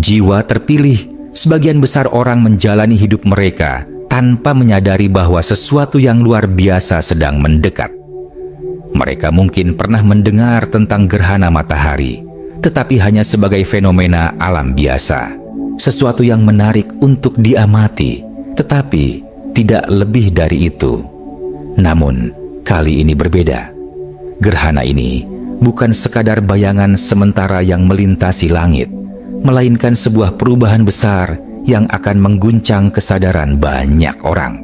Jiwa terpilih, sebagian besar orang menjalani hidup mereka tanpa menyadari bahwa sesuatu yang luar biasa sedang mendekat. Mereka mungkin pernah mendengar tentang gerhana matahari, tetapi hanya sebagai fenomena alam biasa, sesuatu yang menarik untuk diamati, tetapi tidak lebih dari itu. Namun, kali ini berbeda. Gerhana ini bukan sekadar bayangan sementara yang melintasi langit, melainkan sebuah perubahan besar yang akan mengguncang kesadaran banyak orang.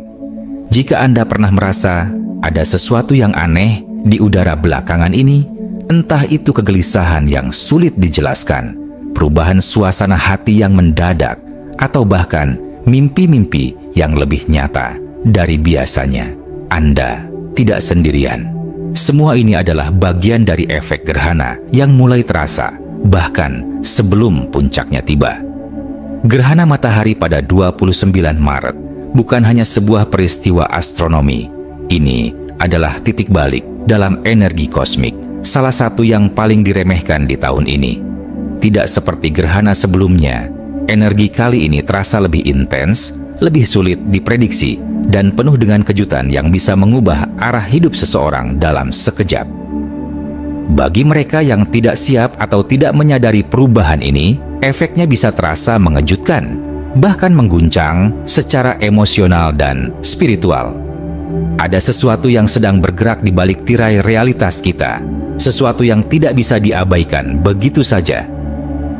Jika Anda pernah merasa ada sesuatu yang aneh di udara belakangan ini, entah itu kegelisahan yang sulit dijelaskan, perubahan suasana hati yang mendadak, atau bahkan mimpi-mimpi yang lebih nyata dari biasanya, Anda tidak sendirian. Semua ini adalah bagian dari efek gerhana yang mulai terasa bahkan sebelum puncaknya tiba. Gerhana matahari pada 29 Maret bukan hanya sebuah peristiwa astronomi. Ini adalah titik balik dalam energi kosmik, salah satu yang paling diremehkan di tahun ini. Tidak seperti gerhana sebelumnya, energi kali ini terasa lebih intens, lebih sulit diprediksi, dan penuh dengan kejutan yang bisa mengubah arah hidup seseorang dalam sekejap. Bagi mereka yang tidak siap atau tidak menyadari perubahan ini, efeknya bisa terasa mengejutkan, bahkan mengguncang secara emosional dan spiritual. Ada sesuatu yang sedang bergerak di balik tirai realitas kita, sesuatu yang tidak bisa diabaikan begitu saja.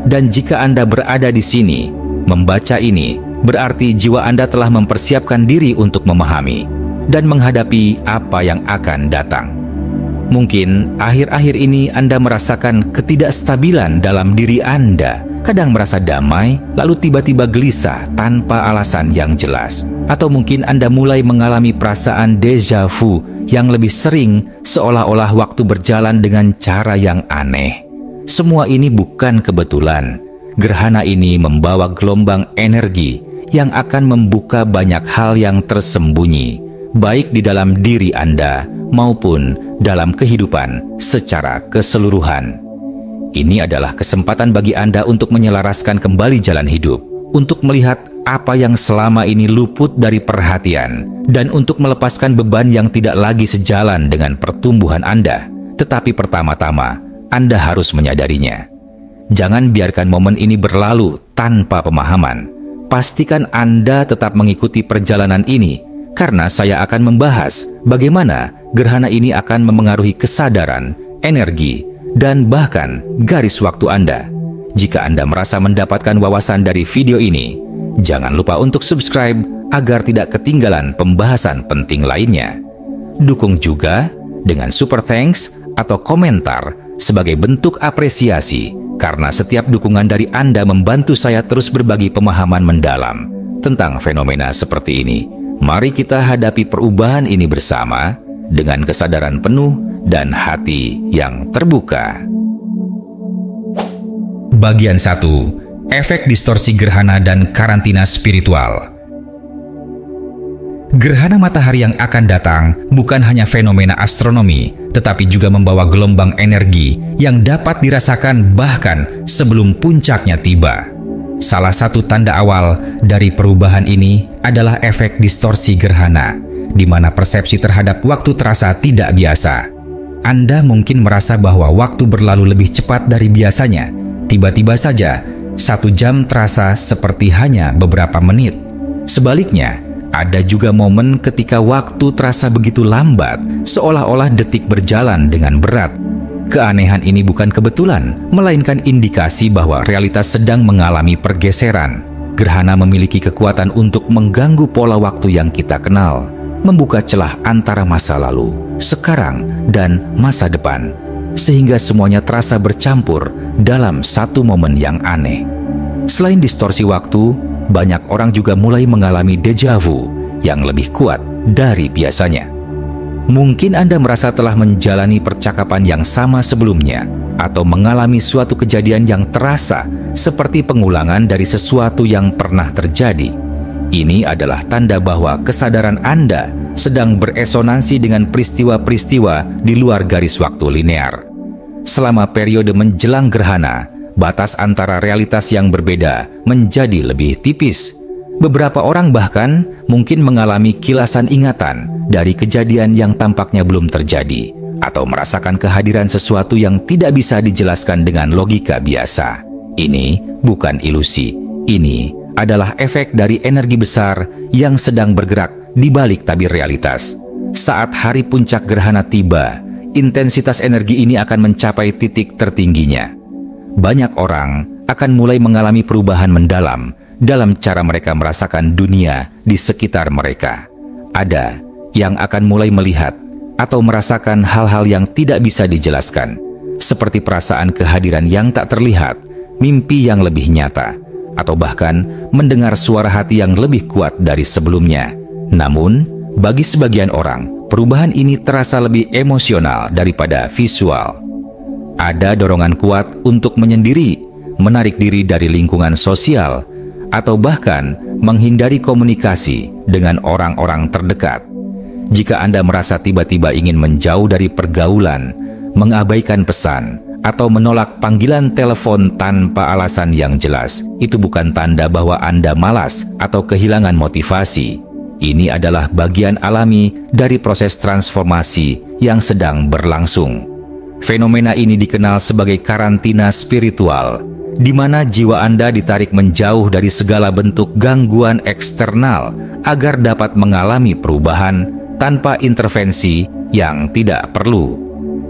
Dan jika Anda berada di sini, membaca ini, berarti jiwa Anda telah mempersiapkan diri untuk memahami dan menghadapi apa yang akan datang. Mungkin akhir-akhir ini Anda merasakan ketidakstabilan dalam diri Anda, kadang merasa damai, lalu tiba-tiba gelisah tanpa alasan yang jelas. Atau mungkin Anda mulai mengalami perasaan déjà vu yang lebih sering, seolah-olah waktu berjalan dengan cara yang aneh. Semua ini bukan kebetulan. Gerhana ini membawa gelombang energi yang akan membuka banyak hal yang tersembunyi, baik di dalam diri Anda maupun dalam kehidupan secara keseluruhan. Ini adalah kesempatan bagi Anda untuk menyelaraskan kembali jalan hidup, untuk melihat apa yang selama ini luput dari perhatian, dan untuk melepaskan beban yang tidak lagi sejalan dengan pertumbuhan Anda. Tetapi pertama-tama, Anda harus menyadarinya. Jangan biarkan momen ini berlalu tanpa pemahaman. Pastikan Anda tetap mengikuti perjalanan ini, karena saya akan membahas bagaimana gerhana ini akan memengaruhi kesadaran, energi, dan bahkan garis waktu Anda. Jika Anda merasa mendapatkan wawasan dari video ini, jangan lupa untuk subscribe agar tidak ketinggalan pembahasan penting lainnya. Dukung juga dengan super thanks atau komentar sebagai bentuk apresiasi, karena setiap dukungan dari Anda membantu saya terus berbagi pemahaman mendalam tentang fenomena seperti ini. Mari kita hadapi perubahan ini bersama dengan kesadaran penuh dan hati yang terbuka. Bagian 1. Efek distorsi gerhana dan karantina spiritual. Gerhana matahari yang akan datang bukan hanya fenomena astronomi, tetapi juga membawa gelombang energi yang dapat dirasakan bahkan sebelum puncaknya tiba. Salah satu tanda awal dari perubahan ini adalah efek distorsi gerhana, di mana persepsi terhadap waktu terasa tidak biasa. Anda mungkin merasa bahwa waktu berlalu lebih cepat dari biasanya. Tiba-tiba saja, 1 jam terasa seperti hanya beberapa menit. Sebaliknya, ada juga momen ketika waktu terasa begitu lambat, seolah-olah detik berjalan dengan berat. Keanehan ini bukan kebetulan, melainkan indikasi bahwa realitas sedang mengalami pergeseran. Gerhana memiliki kekuatan untuk mengganggu pola waktu yang kita kenal, membuka celah antara masa lalu, sekarang, dan masa depan, sehingga semuanya terasa bercampur dalam satu momen yang aneh. Selain distorsi waktu, banyak orang juga mulai mengalami déjà vu yang lebih kuat dari biasanya. Mungkin Anda merasa telah menjalani percakapan yang sama sebelumnya, atau mengalami suatu kejadian yang terasa seperti pengulangan dari sesuatu yang pernah terjadi. Ini adalah tanda bahwa kesadaran Anda sedang beresonansi dengan peristiwa-peristiwa di luar garis waktu linear. Selama periode menjelang gerhana, batas antara realitas yang berbeda menjadi lebih tipis. Beberapa orang bahkan mungkin mengalami kilasan ingatan dari kejadian yang tampaknya belum terjadi, atau merasakan kehadiran sesuatu yang tidak bisa dijelaskan dengan logika biasa. Ini bukan ilusi, ini adalah efek dari energi besar yang sedang bergerak di balik tabir realitas. Saat hari puncak gerhana tiba, intensitas energi ini akan mencapai titik tertingginya. Banyak orang akan mulai mengalami perubahan mendalam dalam cara mereka merasakan dunia di sekitar mereka. Ada yang akan mulai melihat atau merasakan hal-hal yang tidak bisa dijelaskan, seperti perasaan kehadiran yang tak terlihat, mimpi yang lebih nyata, atau bahkan mendengar suara hati yang lebih kuat dari sebelumnya. Namun, bagi sebagian orang, perubahan ini terasa lebih emosional daripada visual. Ada dorongan kuat untuk menyendiri, menarik diri dari lingkungan sosial, atau bahkan menghindari komunikasi dengan orang-orang terdekat. Jika Anda merasa tiba-tiba ingin menjauh dari pergaulan, mengabaikan pesan, atau menolak panggilan telepon tanpa alasan yang jelas, itu bukan tanda bahwa Anda malas atau kehilangan motivasi. Ini adalah bagian alami dari proses transformasi yang sedang berlangsung. Fenomena ini dikenal sebagai karantina spiritual, di mana jiwa Anda ditarik menjauh dari segala bentuk gangguan eksternal agar dapat mengalami perubahan tanpa intervensi yang tidak perlu.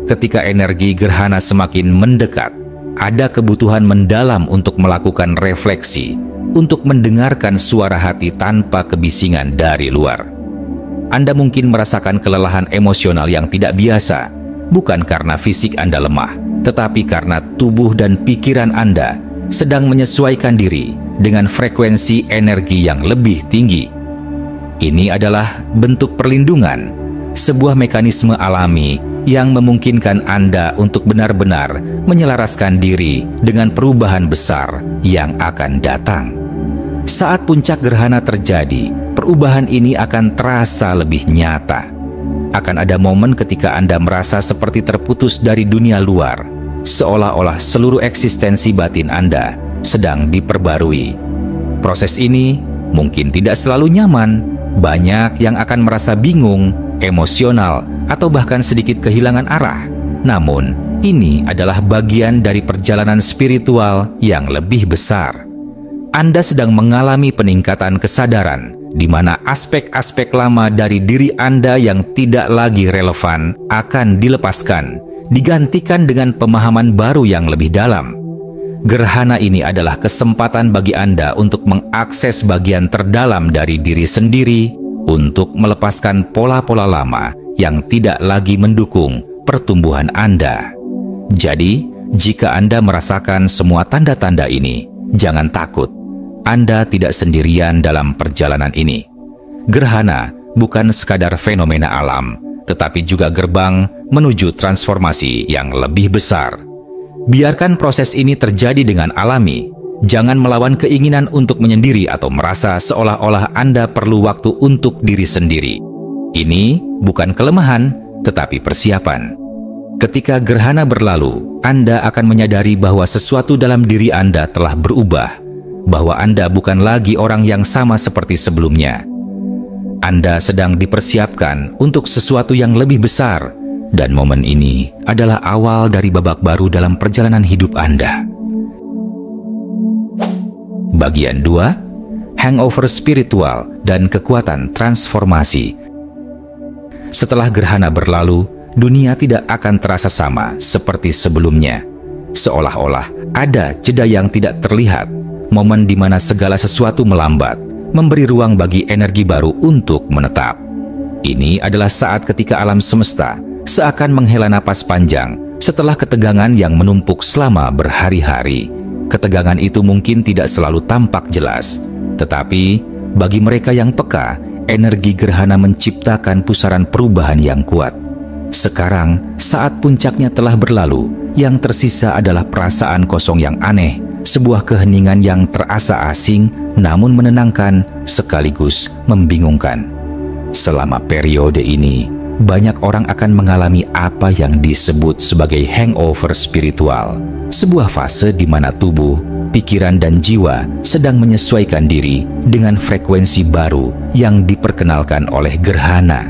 Ketika energi gerhana semakin mendekat, ada kebutuhan mendalam untuk melakukan refleksi, untuk mendengarkan suara hati tanpa kebisingan dari luar. Anda mungkin merasakan kelelahan emosional yang tidak biasa, bukan karena fisik Anda lemah, tetapi karena tubuh dan pikiran Anda sedang menyesuaikan diri dengan frekuensi energi yang lebih tinggi. Ini adalah bentuk perlindungan, sebuah mekanisme alami yang memungkinkan Anda untuk benar-benar menyelaraskan diri dengan perubahan besar yang akan datang. Saat puncak gerhana terjadi, perubahan ini akan terasa lebih nyata. Akan ada momen ketika Anda merasa seperti terputus dari dunia luar, seolah-olah seluruh eksistensi batin Anda sedang diperbarui. Proses ini mungkin tidak selalu nyaman. Banyak yang akan merasa bingung, emosional, atau bahkan sedikit kehilangan arah. Namun, ini adalah bagian dari perjalanan spiritual yang lebih besar. Anda sedang mengalami peningkatan kesadaran, di mana aspek-aspek lama dari diri Anda yang tidak lagi relevan akan dilepaskan, digantikan dengan pemahaman baru yang lebih dalam. Gerhana ini adalah kesempatan bagi Anda untuk mengakses bagian terdalam dari diri sendiri, untuk melepaskan pola-pola lama yang tidak lagi mendukung pertumbuhan Anda. Jadi, jika Anda merasakan semua tanda-tanda ini, jangan takut. Anda tidak sendirian dalam perjalanan ini. Gerhana bukan sekadar fenomena alam, tetapi juga gerbang menuju transformasi yang lebih besar. Biarkan proses ini terjadi dengan alami. Jangan melawan keinginan untuk menyendiri atau merasa seolah-olah Anda perlu waktu untuk diri sendiri. Ini bukan kelemahan, tetapi persiapan. Ketika gerhana berlalu, Anda akan menyadari bahwa sesuatu dalam diri Anda telah berubah, bahwa Anda bukan lagi orang yang sama seperti sebelumnya. Anda sedang dipersiapkan untuk sesuatu yang lebih besar, dan momen ini adalah awal dari babak baru dalam perjalanan hidup Anda. Bagian 2, hangover spiritual dan kekuatan transformasi. Setelah gerhana berlalu, dunia tidak akan terasa sama seperti sebelumnya. Seolah-olah ada jeda yang tidak terlihat, momen di mana segala sesuatu melambat, memberi ruang bagi energi baru untuk menetap. Ini adalah saat ketika alam semesta seakan menghela napas panjang setelah ketegangan yang menumpuk selama berhari-hari. Ketegangan itu mungkin tidak selalu tampak jelas, tetapi bagi mereka yang peka, energi gerhana menciptakan pusaran perubahan yang kuat. Sekarang, saat puncaknya telah berlalu, yang tersisa adalah perasaan kosong yang aneh, sebuah keheningan yang terasa asing namun menenangkan sekaligus membingungkan. Selama periode ini, banyak orang akan mengalami apa yang disebut sebagai hangover spiritual, sebuah fase di mana tubuh, pikiran, dan jiwa sedang menyesuaikan diri dengan frekuensi baru yang diperkenalkan oleh gerhana.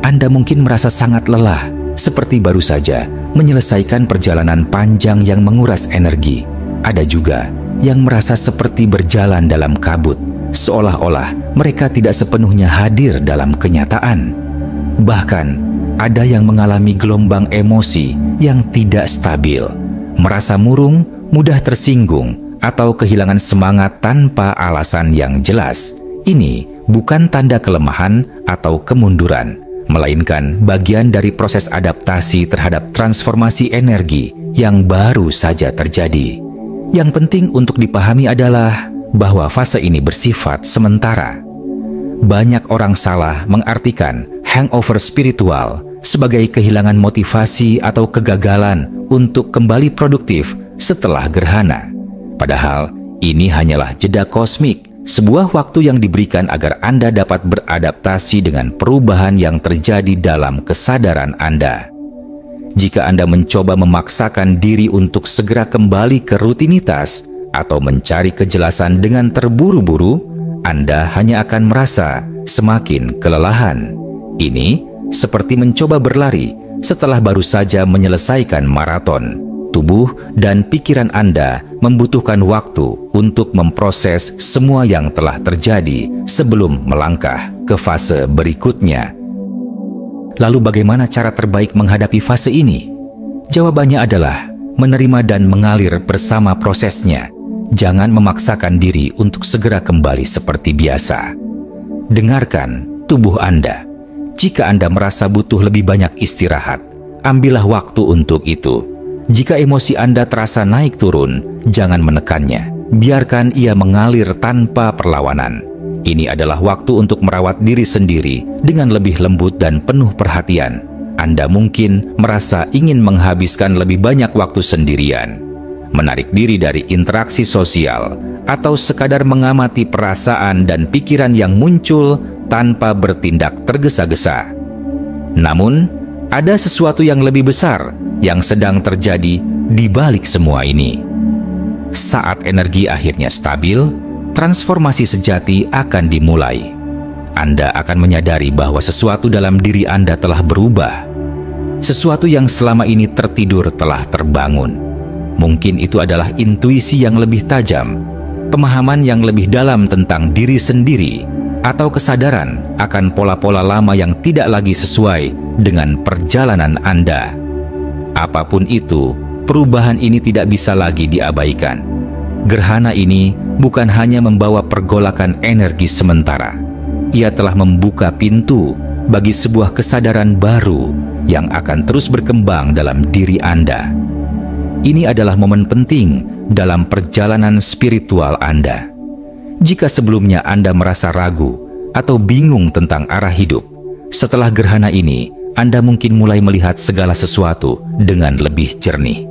Anda mungkin merasa sangat lelah, seperti baru saja menyelesaikan perjalanan panjang yang menguras energi. Ada juga yang merasa seperti berjalan dalam kabut, seolah-olah mereka tidak sepenuhnya hadir dalam kenyataan. Bahkan, ada yang mengalami gelombang emosi yang tidak stabil, merasa murung, mudah tersinggung, atau kehilangan semangat tanpa alasan yang jelas. Ini bukan tanda kelemahan atau kemunduran, melainkan bagian dari proses adaptasi terhadap transformasi energi yang baru saja terjadi. Yang penting untuk dipahami adalah bahwa fase ini bersifat sementara. Banyak orang salah mengartikan hangover spiritual sebagai kehilangan motivasi atau kegagalan untuk kembali produktif setelah gerhana. Padahal ini hanyalah jeda kosmik, sebuah waktu yang diberikan agar Anda dapat beradaptasi dengan perubahan yang terjadi dalam kesadaran Anda. Jika Anda mencoba memaksakan diri untuk segera kembali ke rutinitas atau mencari kejelasan dengan terburu-buru, Anda hanya akan merasa semakin kelelahan. Ini seperti mencoba berlari setelah baru saja menyelesaikan maraton. Tubuh dan pikiran Anda membutuhkan waktu untuk memproses semua yang telah terjadi sebelum melangkah ke fase berikutnya. Lalu bagaimana cara terbaik menghadapi fase ini? Jawabannya adalah menerima dan mengalir bersama prosesnya. Jangan memaksakan diri untuk segera kembali seperti biasa. Dengarkan tubuh Anda. Jika Anda merasa butuh lebih banyak istirahat, ambillah waktu untuk itu. Jika emosi Anda terasa naik turun, jangan menekannya. Biarkan ia mengalir tanpa perlawanan. Ini adalah waktu untuk merawat diri sendiri dengan lebih lembut dan penuh perhatian. Anda mungkin merasa ingin menghabiskan lebih banyak waktu sendirian, menarik diri dari interaksi sosial, atau sekadar mengamati perasaan dan pikiran yang muncul tanpa bertindak tergesa-gesa. Namun, ada sesuatu yang lebih besar yang sedang terjadi di balik semua ini. Saat energi akhirnya stabil, transformasi sejati akan dimulai. Anda akan menyadari bahwa sesuatu dalam diri Anda telah berubah. Sesuatu yang selama ini tertidur telah terbangun. Mungkin itu adalah intuisi yang lebih tajam, pemahaman yang lebih dalam tentang diri sendiri, atau kesadaran akan pola-pola lama yang tidak lagi sesuai dengan perjalanan Anda. Apapun itu, perubahan ini tidak bisa lagi diabaikan. Gerhana ini bukan hanya membawa pergolakan energi sementara. Ia telah membuka pintu bagi sebuah kesadaran baru yang akan terus berkembang dalam diri Anda. Ini adalah momen penting dalam perjalanan spiritual Anda. Jika sebelumnya Anda merasa ragu atau bingung tentang arah hidup, setelah gerhana ini, Anda mungkin mulai melihat segala sesuatu dengan lebih jernih.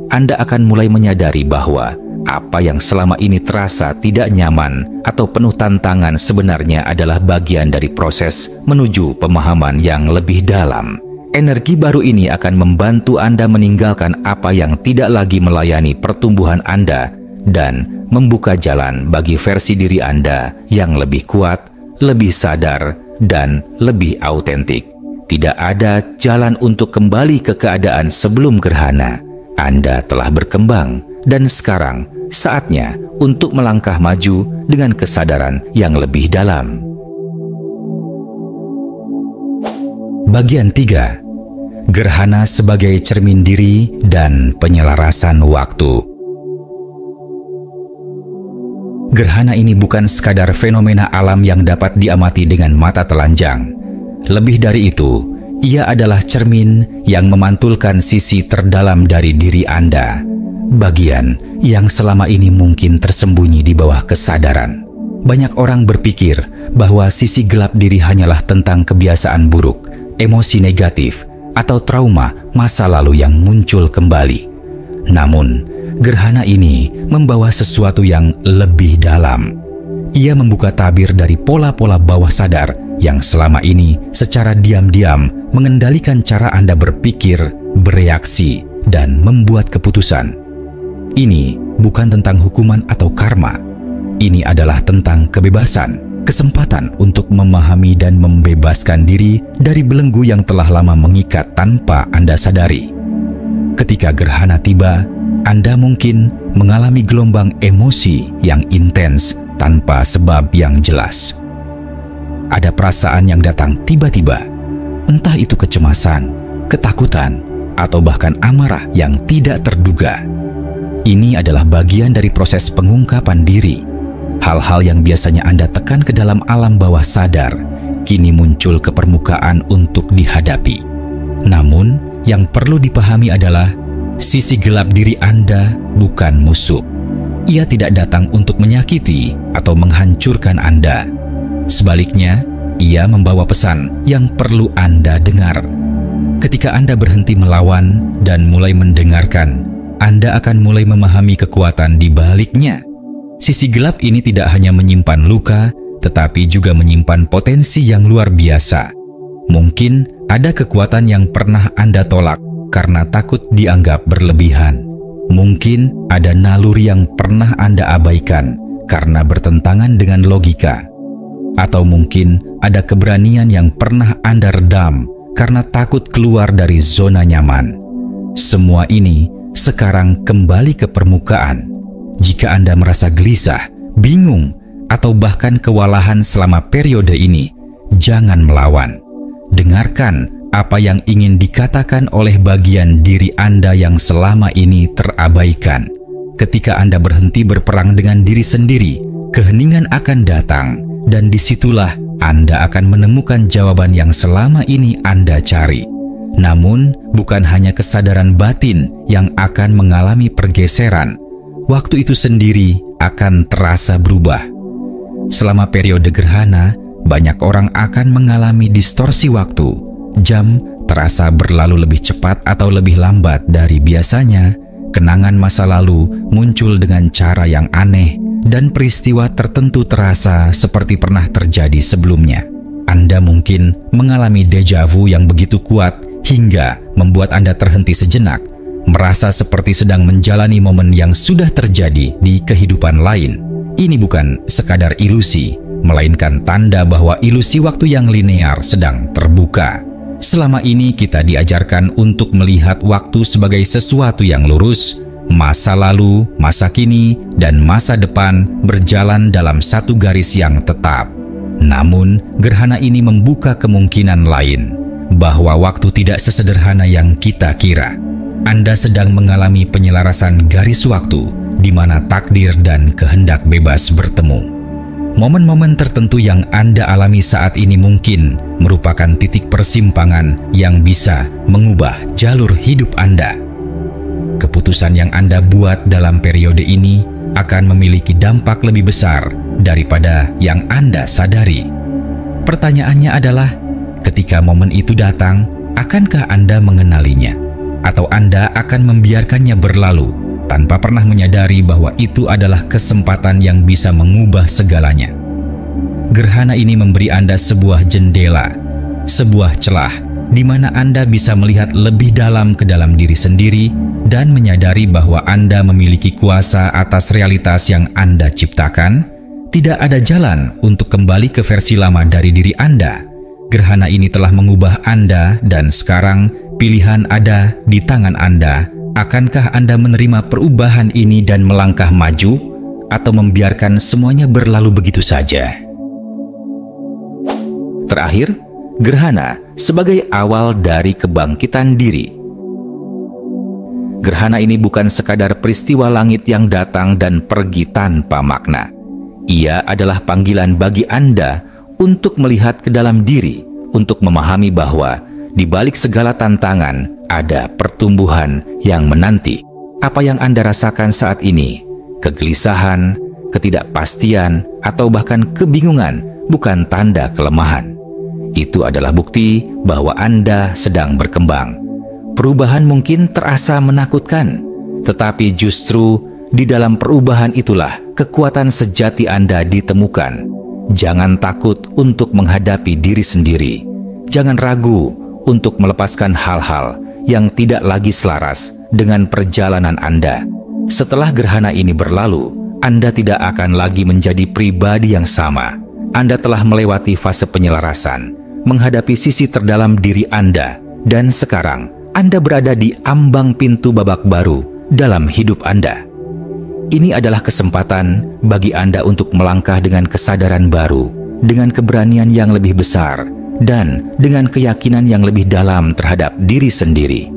Anda akan mulai menyadari bahwa apa yang selama ini terasa tidak nyaman atau penuh tantangan sebenarnya adalah bagian dari proses menuju pemahaman yang lebih dalam. Energi baru ini akan membantu Anda meninggalkan apa yang tidak lagi melayani pertumbuhan Anda dan membuka jalan bagi versi diri Anda yang lebih kuat, lebih sadar, dan lebih autentik. Tidak ada jalan untuk kembali ke keadaan sebelum gerhana. Anda telah berkembang, dan sekarang saatnya untuk melangkah maju dengan kesadaran yang lebih dalam. Bagian 3. Gerhana sebagai cermin diri dan penyelarasan waktu. Gerhana ini bukan sekadar fenomena alam yang dapat diamati dengan mata telanjang. Lebih dari itu, ia adalah cermin yang memantulkan sisi terdalam dari diri Anda, bagian yang selama ini mungkin tersembunyi di bawah kesadaran. Banyak orang berpikir bahwa sisi gelap diri hanyalah tentang kebiasaan buruk, emosi negatif, atau trauma masa lalu yang muncul kembali. Namun, gerhana ini membawa sesuatu yang lebih dalam. Ia membuka tabir dari pola-pola bawah sadar yang selama ini secara diam-diam mengendalikan cara Anda berpikir, bereaksi, dan membuat keputusan. Ini bukan tentang hukuman atau karma. Ini adalah tentang kebebasan, kesempatan untuk memahami dan membebaskan diri dari belenggu yang telah lama mengikat tanpa Anda sadari. Ketika gerhana tiba, Anda mungkin mengalami gelombang emosi yang intens tanpa sebab yang jelas. Ada perasaan yang datang tiba-tiba, entah itu kecemasan, ketakutan, atau bahkan amarah yang tidak terduga. Ini adalah bagian dari proses pengungkapan diri. Hal-hal yang biasanya Anda tekan ke dalam alam bawah sadar, kini muncul ke permukaan untuk dihadapi. Namun, yang perlu dipahami adalah sisi gelap diri Anda bukan musuh. Ia tidak datang untuk menyakiti atau menghancurkan Anda. Sebaliknya, ia membawa pesan yang perlu Anda dengar. Ketika Anda berhenti melawan dan mulai mendengarkan, Anda akan mulai memahami kekuatan di baliknya. Sisi gelap ini tidak hanya menyimpan luka, tetapi juga menyimpan potensi yang luar biasa. Mungkin ada kekuatan yang pernah Anda tolak karena takut dianggap berlebihan. Mungkin ada naluri yang pernah Anda abaikan karena bertentangan dengan logika. Atau mungkin ada keberanian yang pernah Anda redam karena takut keluar dari zona nyaman. Semua ini sekarang kembali ke permukaan. Jika Anda merasa gelisah, bingung, atau bahkan kewalahan selama periode ini, jangan melawan. Dengarkan apa yang ingin dikatakan oleh bagian diri Anda yang selama ini terabaikan. Ketika Anda berhenti berperang dengan diri sendiri, keheningan akan datang, dan disitulah Anda akan menemukan jawaban yang selama ini Anda cari. Namun, bukan hanya kesadaran batin yang akan mengalami pergeseran. Waktu itu sendiri akan terasa berubah. Selama periode gerhana, banyak orang akan mengalami distorsi waktu. Jam terasa berlalu lebih cepat atau lebih lambat dari biasanya. Kenangan masa lalu muncul dengan cara yang aneh, dan peristiwa tertentu terasa seperti pernah terjadi sebelumnya. Anda mungkin mengalami deja vu yang begitu kuat hingga membuat Anda terhenti sejenak, merasa seperti sedang menjalani momen yang sudah terjadi di kehidupan lain. Ini bukan sekadar ilusi, melainkan tanda bahwa ilusi waktu yang linear sedang terbuka. Selama ini kita diajarkan untuk melihat waktu sebagai sesuatu yang lurus. Masa lalu, masa kini, dan masa depan berjalan dalam satu garis yang tetap. Namun, gerhana ini membuka kemungkinan lain, bahwa waktu tidak sesederhana yang kita kira. Anda sedang mengalami penyelarasan garis waktu, di mana takdir dan kehendak bebas bertemu. Momen-momen tertentu yang Anda alami saat ini mungkin merupakan titik persimpangan yang bisa mengubah jalur hidup Anda. Keputusan yang Anda buat dalam periode ini akan memiliki dampak lebih besar daripada yang Anda sadari. Pertanyaannya adalah, ketika momen itu datang, akankah Anda mengenalinya? Atau Anda akan membiarkannya berlalu tanpa pernah menyadari bahwa itu adalah kesempatan yang bisa mengubah segalanya? Gerhana ini memberi Anda sebuah jendela, sebuah celah di mana Anda bisa melihat lebih dalam ke dalam diri sendiri dan menyadari bahwa Anda memiliki kuasa atas realitas yang Anda ciptakan. Tidak ada jalan untuk kembali ke versi lama dari diri Anda. Gerhana ini telah mengubah Anda dan sekarang pilihan ada di tangan Anda. Akankah Anda menerima perubahan ini dan melangkah maju, atau membiarkan semuanya berlalu begitu saja? Terakhir, gerhana sebagai awal dari kebangkitan diri. Gerhana ini bukan sekadar peristiwa langit yang datang dan pergi tanpa makna. Ia adalah panggilan bagi Anda untuk melihat ke dalam diri, untuk memahami bahwa di balik segala tantangan ada pertumbuhan yang menanti. Apa yang Anda rasakan saat ini, kegelisahan, ketidakpastian, atau bahkan kebingungan, bukan tanda kelemahan. Itu adalah bukti bahwa Anda sedang berkembang. Perubahan mungkin terasa menakutkan, tetapi justru di dalam perubahan itulah kekuatan sejati Anda ditemukan. Jangan takut untuk menghadapi diri sendiri. Jangan ragu untuk melepaskan hal-hal yang tidak lagi selaras dengan perjalanan Anda. Setelah gerhana ini berlalu, Anda tidak akan lagi menjadi pribadi yang sama. Anda telah melewati fase penyelarasan, menghadapi sisi terdalam diri Anda, dan sekarang Anda berada di ambang pintu babak baru dalam hidup Anda. Ini adalah kesempatan bagi Anda untuk melangkah dengan kesadaran baru, dengan keberanian yang lebih besar, dan dengan keyakinan yang lebih dalam terhadap diri sendiri.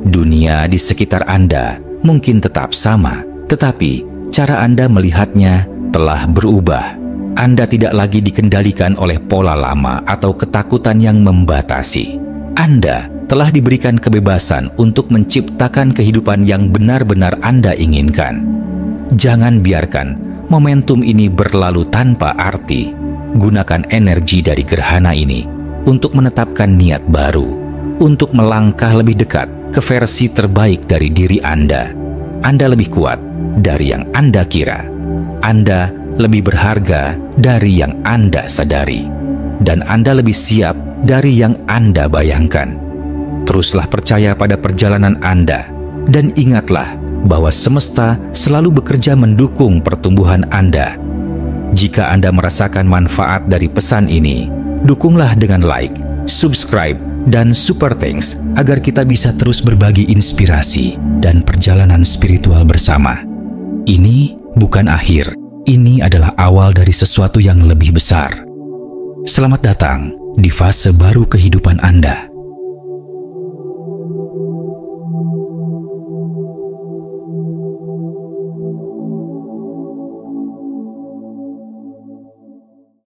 Dunia di sekitar Anda mungkin tetap sama, tetapi cara Anda melihatnya telah berubah. Anda tidak lagi dikendalikan oleh pola lama atau ketakutan yang membatasi. Anda telah diberikan kebebasan untuk menciptakan kehidupan yang benar-benar Anda inginkan. Jangan biarkan momentum ini berlalu tanpa arti. Gunakan energi dari gerhana ini untuk menetapkan niat baru, untuk melangkah lebih dekat ke versi terbaik dari diri Anda. Anda lebih kuat dari yang Anda kira. Anda lebih berharga dari yang Anda sadari. Dan Anda lebih siap dari yang Anda bayangkan. Teruslah percaya pada perjalanan Anda. Dan ingatlah bahwa semesta selalu bekerja mendukung pertumbuhan Anda. Jika Anda merasakan manfaat dari pesan ini, dukunglah dengan like, subscribe, dan super thanks agar kita bisa terus berbagi inspirasi dan perjalanan spiritual bersama. Ini bukan akhir, ini adalah awal dari sesuatu yang lebih besar. Selamat datang di fase baru kehidupan Anda.